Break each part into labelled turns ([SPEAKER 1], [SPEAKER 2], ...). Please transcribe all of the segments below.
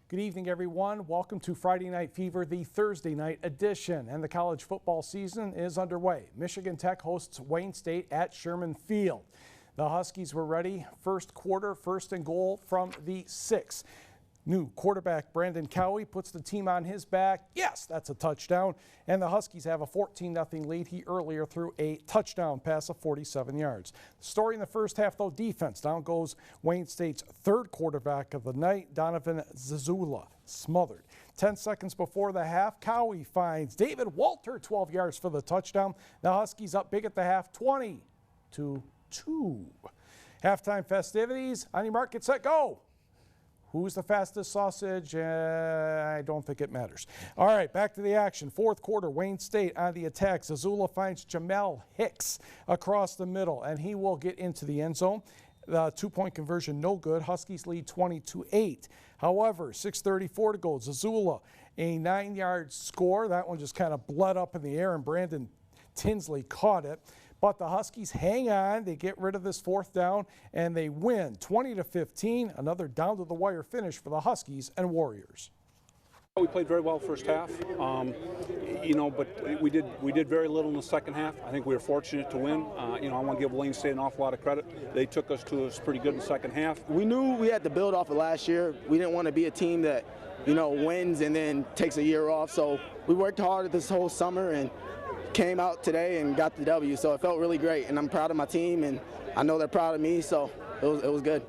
[SPEAKER 1] Good evening, everyone. Welcome to Friday Night Fever, the Thursday night edition. And the college football season is underway. Michigan Tech hosts Wayne State at Sherman Field. The Huskies were ready. First quarter, first and goal from the 6. New quarterback Brandon Cowie puts the team on his back. Yes, that's a touchdown. And the Huskies have a 14-0 lead. He earlier threw a touchdown pass of 47 yards. The story in the first half, though, defense. Down goes Wayne State's third quarterback of the night, Donovan Zazula, smothered. 10 seconds before the half, Cowie finds David Walter 12 yards for the touchdown. The Huskies up big at the half, 20-2. Halftime festivities. On your mark, get set, go. Who's the fastest sausage? I don't think it matters. All right, back to the action. Fourth quarter, Wayne State on the attack. Zazula finds Jamel Hicks across the middle, and he will get into the end zone. The two-point conversion, no good. Huskies lead 20-8. However, 6:34 to go. Zazula, a 9-yard score. That one just kind of bled up in the air, and Brandon Tinsley caught it. But the Huskies hang on. They get rid of this fourth down, and they win 20-15. Another down-to-the-wire finish for the Huskies and Warriors.
[SPEAKER 2] We played very well first half, but we did very little in the second half. I think we were fortunate to win. I want to give Wayne State an awful lot of credit. They took us to us pretty good in the second half.
[SPEAKER 3] We knew we had to build off of last year. We didn't want to be a team that, wins and then takes a year off. So we worked hard this whole summer and came out today and got the W. So it felt really great, and I'm proud of my team, and I know they're proud of me, so it was good.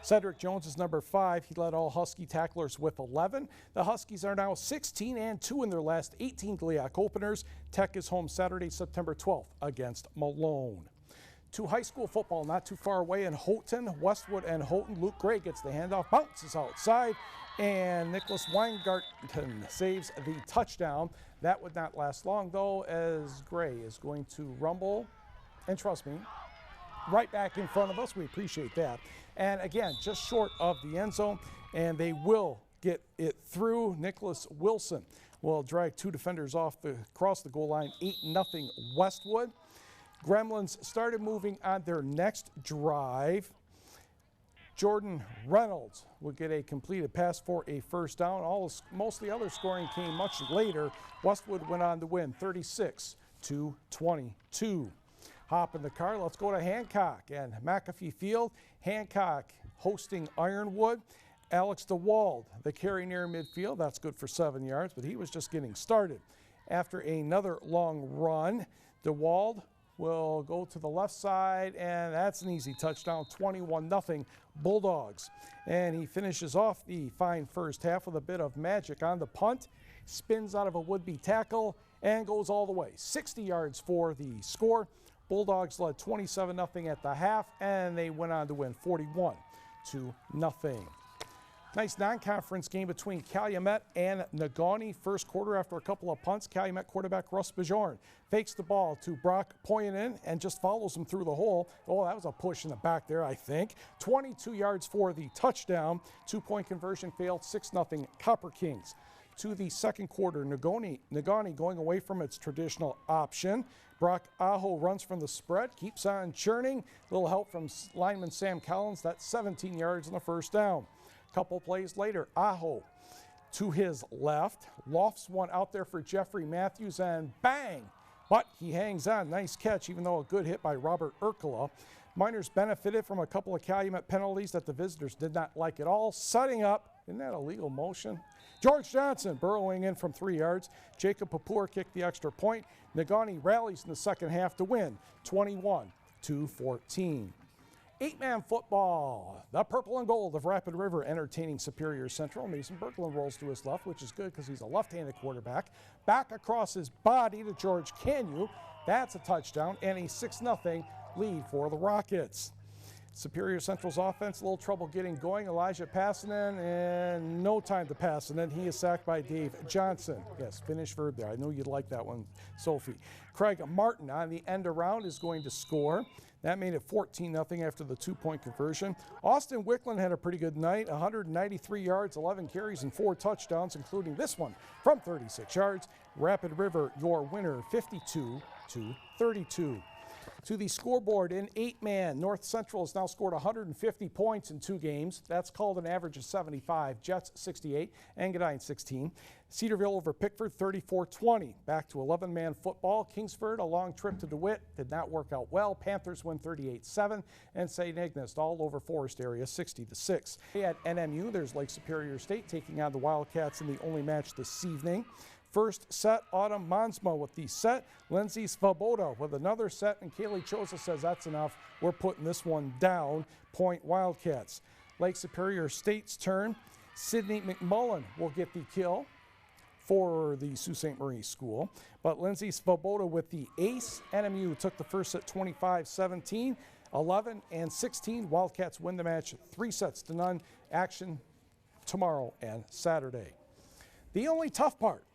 [SPEAKER 1] Cedric Jones is number 5. He led all Husky tacklers with 11. The Huskies are now 16-2 in their last 18 GLIAC openers. Tech is home Saturday, September 12th against Malone. To high school football not too far away in Holton, Westwood and Holton. Luke Gray gets the handoff, bounces outside, and Nicholas Weingarten saves the touchdown. That would not last long, though, as Gray is going to rumble, and trust me, right back in front of us. We appreciate that. And again, just short of the end zone, and they will get it through. Nicholas Wilson will drag 2 defenders across the goal line, 8-0 Westwood. Gremlins started moving on their next drive. Jordan Reynolds would get a completed pass for a first down. Most of the other scoring came much later. Westwood went on to win 36-22. Hop in the car. Let's go to Hancock and McAfee Field. Hancock hosting Ironwood. Alex DeWald, the carry near midfield. That's good for 7 yards, but he was just getting started. After another long run, DeWald will go to the left side, and that's an easy touchdown, 21-0 Bulldogs. And he finishes off the fine first half with a bit of magic on the punt, spins out of a would-be tackle, and goes all the way. 60 yards for the score. Bulldogs led 27-0 at the half, and they went on to win 41-0. Nice non-conference game between Calumet and Negaunee. First quarter, after a couple of punts, Calumet quarterback Russ Bajorn fakes the ball to Brock Poyanen and just follows him through the hole. Oh, that was a push in the back there, I think. 22 yards for the touchdown. 2-point conversion failed, 6-0 Copper Kings. To the second quarter, Negaunee going away from its traditional option. Brock Aho runs from the spread, keeps on churning. Little help from lineman Sam Collins. That's 17 yards on the first down. Couple plays later, Aho to his left, lofts one out there for Jeffrey Matthews, and bang! But he hangs on. Nice catch, even though a good hit by Robert Urkela. Miners benefited from a couple of Calumet penalties that the visitors did not like at all. Setting up, isn't that a legal motion? George Johnson burrowing in from 3 yards. Jacob Papour kicked the extra point. Negaunee rallies in the second half to win 21-14. 8-man football. The purple and gold of Rapid River entertaining Superior Central. Mason Berglund rolls to his left, which is good because he's a left-handed quarterback. Back across his body to George Canyu. That's a touchdown and a 6-0 lead for the Rockets. Superior Central's offense, a little trouble getting going. Elijah Passanen, and no time to pass, and then he is sacked by Dave Johnson. Yes, finish verb there. I know you'd like that one, Sophie. Craig Martin on the end around is going to score. That made it 14-0 after the 2-point conversion. Austin Wickland had a pretty good night, 193 yards, 11 carries, and 4 touchdowns, including this one from 36 yards. Rapid River, your winner, 52-32. To the scoreboard in 8-man, North Central has now scored 150 points in 2 games. That's called an average of 75. Jets 68, Negaunee 16. Cedarville over Pickford 34-20. Back to 11-man football. Kingsford, a long trip to DeWitt, did not work out well. Panthers win 38-7, and St. Ignace all over Forest area 60-6. At NMU, there's Lake Superior State taking on the Wildcats in the only match this evening. First set, Autumn Monsma with the set. Lindsay Svoboda with another set, and Kaylee Chosa says that's enough. We're putting this one down. Point Wildcats. Lake Superior State's turn. Sydney McMullen will get the kill for the Sault Ste. Marie school. But Lindsay Svoboda with the ace. NMU took the first set 25-17, 11 and 16. Wildcats win the match 3-0. Action tomorrow and Saturday. The only tough part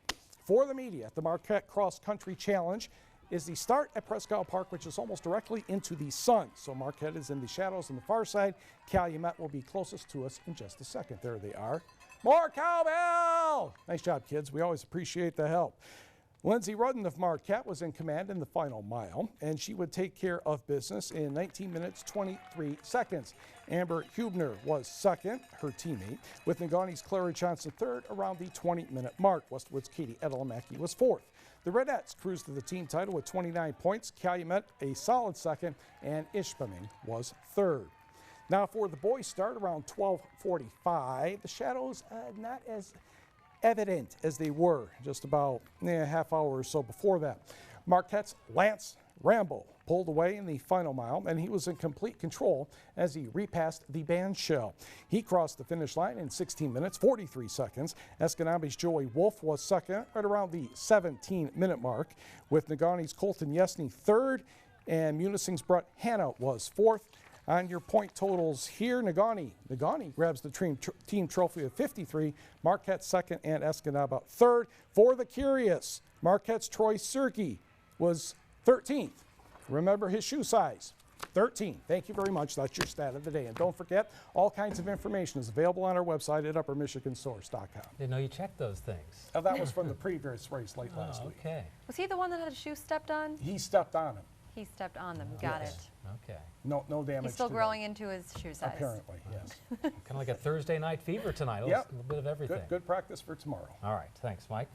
[SPEAKER 1] for the media at the Marquette Cross Country Challenge is the start at Prescott Park, which is almost directly into the sun. So Marquette is in the shadows on the far side. Calumet will be closest to us in just a second. There they are. More cowbell! Nice job, kids. We always appreciate the help. Lindsay Rudden of Marquette was in command in the final mile, and she would take care of business in 19 minutes, 23 seconds. Amber Hubner was second, her teammate, with Negaunee's Clara Johnson third around the 20-minute mark. Westwood's Katie Edelamaki was fourth. The Redettes cruised to the team title with 29 points. Calumet a solid second, and Ishpeming was third. Now for the boys start around 12:45. The shadows not as evident as they were just about a half hour or so before that. Marquette's Lance Rambo pulled away in the final mile, and he was in complete control as he repassed the band shell. He crossed the finish line in 16 minutes, 43 seconds. Escanabi's Joey Wolf was second right around the 17-minute mark, with Negaunee's Colton Yesney third, and Munising's Brett Hanna was fourth. On your point totals here, Negaunee grabs the team trophy of 53, Marquette second, and Escanaba third. For the curious, Marquette's Troy Serkey was 13th. Remember his shoe size, 13. Thank you very much. That's your stat of the day. And don't forget, all kinds of information is available on our website at uppermichigansource.com.
[SPEAKER 4] Didn't know you checked those things.
[SPEAKER 1] Oh, that was from the previous race late last week.
[SPEAKER 4] Okay.
[SPEAKER 5] Was he the one that had his shoe stepped on?
[SPEAKER 1] He stepped on him.
[SPEAKER 5] He stepped on them. Got
[SPEAKER 1] Yes.
[SPEAKER 5] it.
[SPEAKER 4] Okay.
[SPEAKER 1] No damage.
[SPEAKER 5] He's still
[SPEAKER 1] to
[SPEAKER 5] growing into his shoe size.
[SPEAKER 1] Apparently, yes.
[SPEAKER 4] Kind of like a Thursday night fever tonight.
[SPEAKER 1] Yep.
[SPEAKER 4] A little bit of everything.
[SPEAKER 1] Good practice for tomorrow.
[SPEAKER 4] All right. Thanks, Mike.